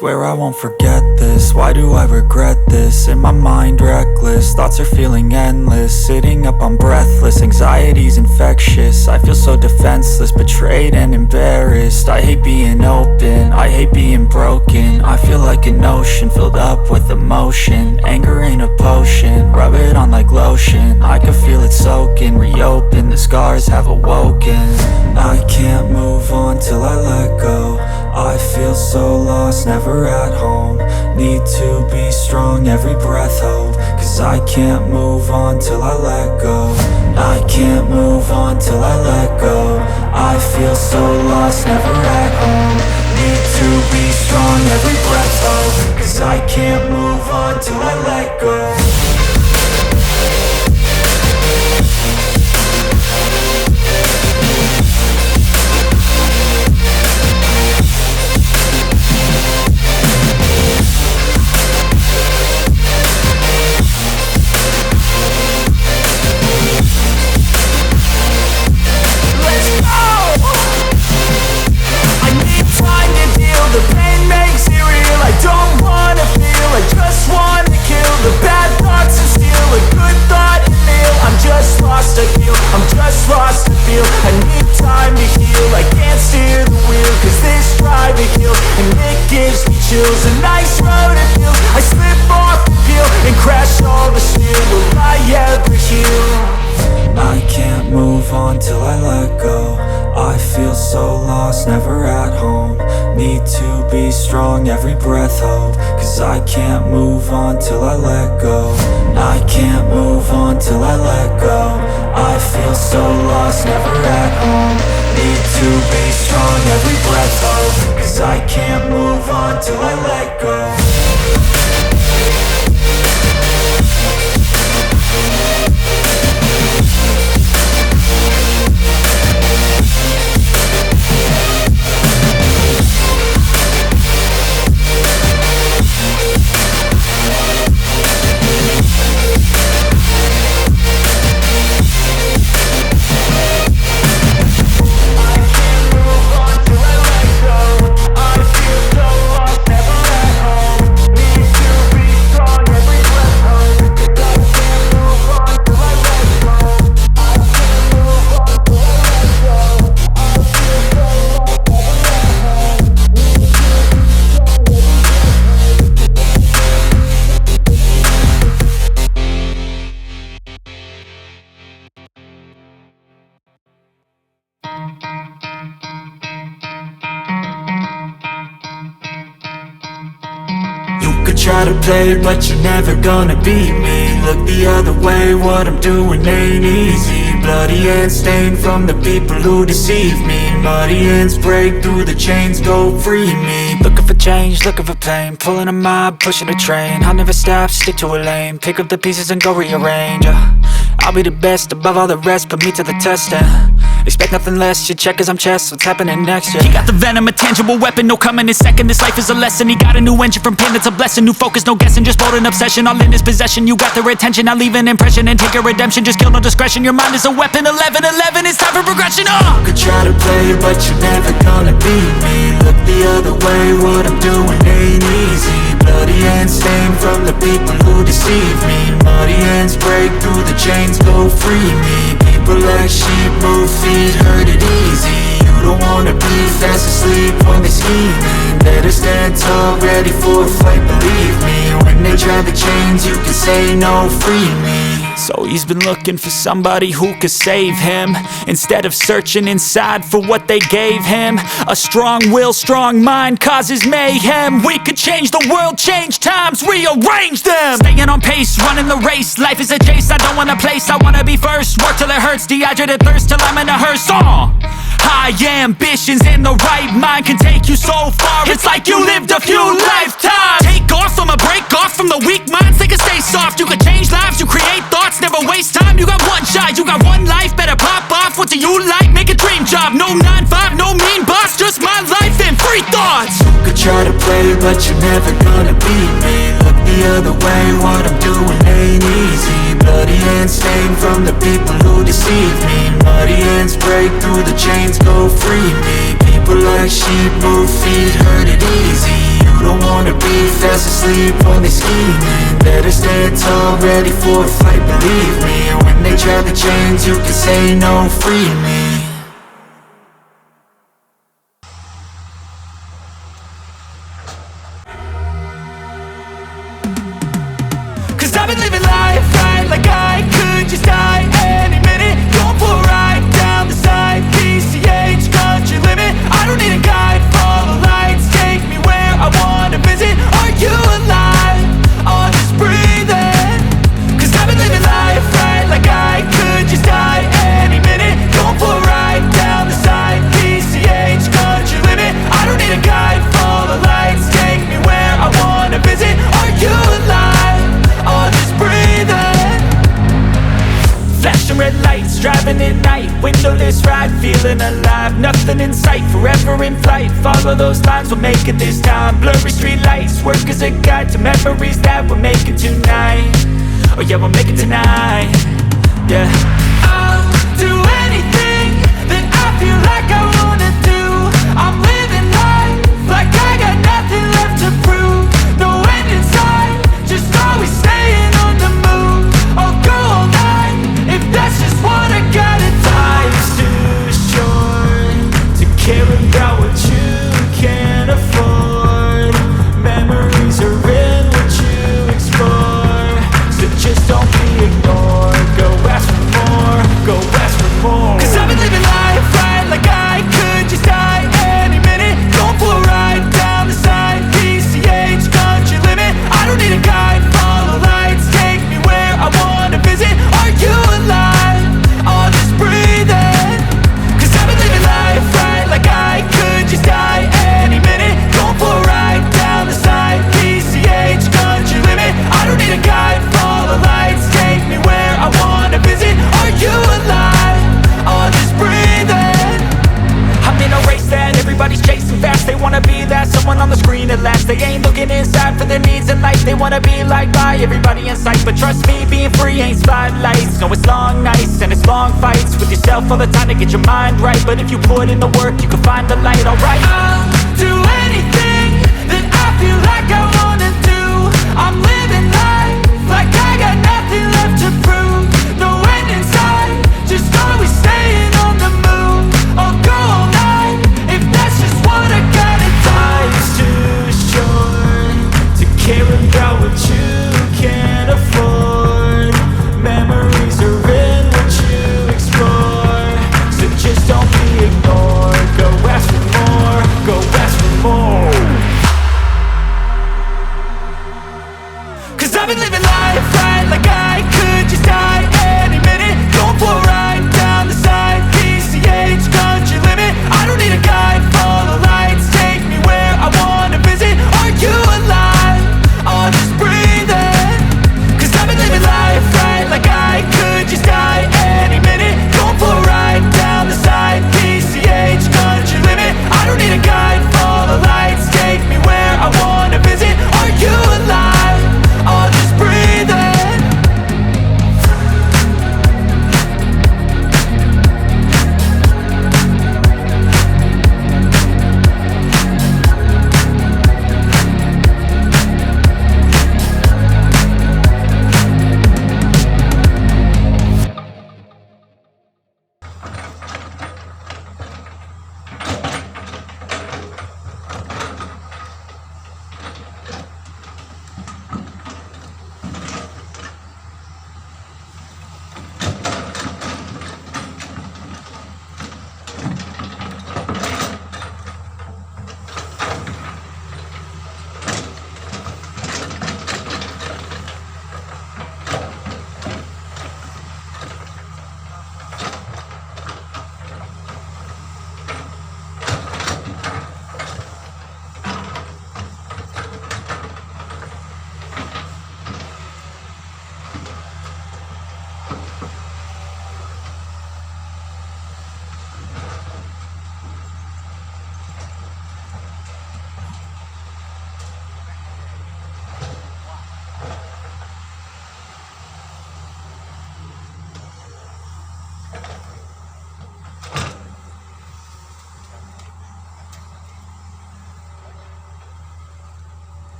Swear I won't forget this, why do I regret this? In my mind reckless, thoughts are feeling endless. Sitting up I'm breathless, anxiety's infectious. I feel so defenseless, betrayed and embarrassed. I hate being open, I hate being broken. I feel like an ocean filled up with emotion. Anger ain't a potion, rub it on like lotion. I can feel it soaking, reopen, the scars have awoken. I can't move on till I let go. I feel so lost, never at home. Need to be strong, every breath hope. Cause I can't move on till I let go. I can't move on till I let go. I feel so lost, never at home. Need to be strong, every breath hope. Cause I can't move on till I let go. I'm just lost to feel. I need time to heal. I can't steer the wheel, cause this driving kills. And it gives me chills. A nice road to feel. I slip off the peel and crash all the steel. Will I ever heal? I can't move on till I let go. I feel so lost, never at home. Need to be strong, every breath hope. Cause I can't move on till I let go. I can't move on till I let go. I feel so lost, never at home. Need to be strong, every breath hope. Cause I can't move on till I let go. Try to play, but you're never gonna beat me. Look the other way, what I'm doing ain't easy. Bloody hands stained from the people who deceive me. Muddy hands break through the chains, go free me. Looking for change, looking for pain. Pulling a mob, pushing a train. I'll never stop, stick to a lane. Pick up the pieces and go rearrange. I'll be the best above all the rest, put me to the test and expect nothing less, you check as I'm chess, what's happening next, yeah. He got the venom, a tangible weapon, no coming in second. This life is a lesson, he got a new engine from pain, that's a blessing. New focus, no guessing, just bold and obsession. All in his possession, you got their attention. I'll leave an impression and take your redemption. Just kill, no discretion, your mind is a weapon. 11-11, it's time for progression, You could try to play, but you're never gonna beat me. Look the other way, what I'm doing ain't easy. Bloody hands stained from the people who deceive me. Muddy hands break through the chains, go free me. People like sheep move feet, hurt it easy. You don't wanna be fast asleep when they scheming. Better stand tall, ready for a fight, believe me. When they try the chains, you can say no, free me. So he's been looking for somebody who could save him, instead of searching inside for what they gave him. A strong will, strong mind causes mayhem. We could change the world, change times, rearrange them. Staying on pace, running the race. Life is a chase, I don't want a place. I wanna be first, work till it hurts. Dehydrated thirst till I'm in a hearse. High ambitions and the right mind can take you so far. It's like you lived a few lifetimes. Take off from a break off from the weak minds. They can stay soft, you can change lives, you create thoughts. Never waste time, you got one shot, you got one life. Better pop off, what do you like? Make a dream job, no 9-5, no mean boss. Just my life and free thoughts. You could try to play, but you're never gonna beat me. Look the other way, what I'm doing ain't easy. Bloody hands stained from the people who deceive me. Muddy hands break through the chains, go free me. People like sheep move feet, hurt it easy. You don't wanna be fast asleep when they scheming. Better stand tall, ready for a fight, believe me. And when they try to change, you can say no, free me. Cause I've been living life right like I could just die any minute. Going for a ride down the side, PCH, country limit. I don't need a guide, follow lights, take me where I wanna visit. Are you alive? Or just breathing? Cause I've been living life right like I could just die any minute. Going for a ride down the side, PCH, country limit. I don't need a guide, follow lights, take me where I wanna visit. Are you alive? Or just breathing? Flashing red lights, driving at night, windowless ride, feeling alive. Nothing in sight, forever in flight. Follow those lines, we'll make it this time. Blurry street lights, work as a guide to memories that we're making tonight. Oh yeah, we'll make it tonight. Yeah, I'll do anything that I feel like I wanna do. I'm living life like I got nothing left to prove. No end in sight, just always staying on the move. I'll go all night if that's just what I gotta do. Life's too short to care about what you can't afford. Memories are in what you explore, so just don't be ignored. Go ask for more, go ask for more. Cause I've been living life right like I could just die any minute. Going for a ride down the side, PCH, country limit. I don't need a guide, follow lights, take me where I wanna visit. Are you alive? Or just breathing? Cause I've been living life right like I could just die any minute. Going for a ride down the side, PCH, country limit. I don't need a guide, follow lights, take me where I wanna visit. Are you alive? Or just breathing? I'm in a race that everybody's chasing fast. They wanna be that someone on the screen at last. They ain't looking inside for their needs in life. They wanna be liked by everybody in sight. But trust me, being free ain't spotlights. No, it's long nights and it's long fights with yourself all the time to get your mind right. But if you put in the work, you can find the light, alright. I'll do anything that I feel like I wanna do. I'm living life like I got nothing left to prove. No end in sight, just always staying on the move. I'll go all night if that's just what I gotta do. Life's too short to care about what you can't afford. Memories are in what you explore, so just don't be ignored. Go ask for more, go ask for more.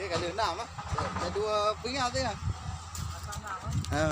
cái đường nào á để đua với nhau thế à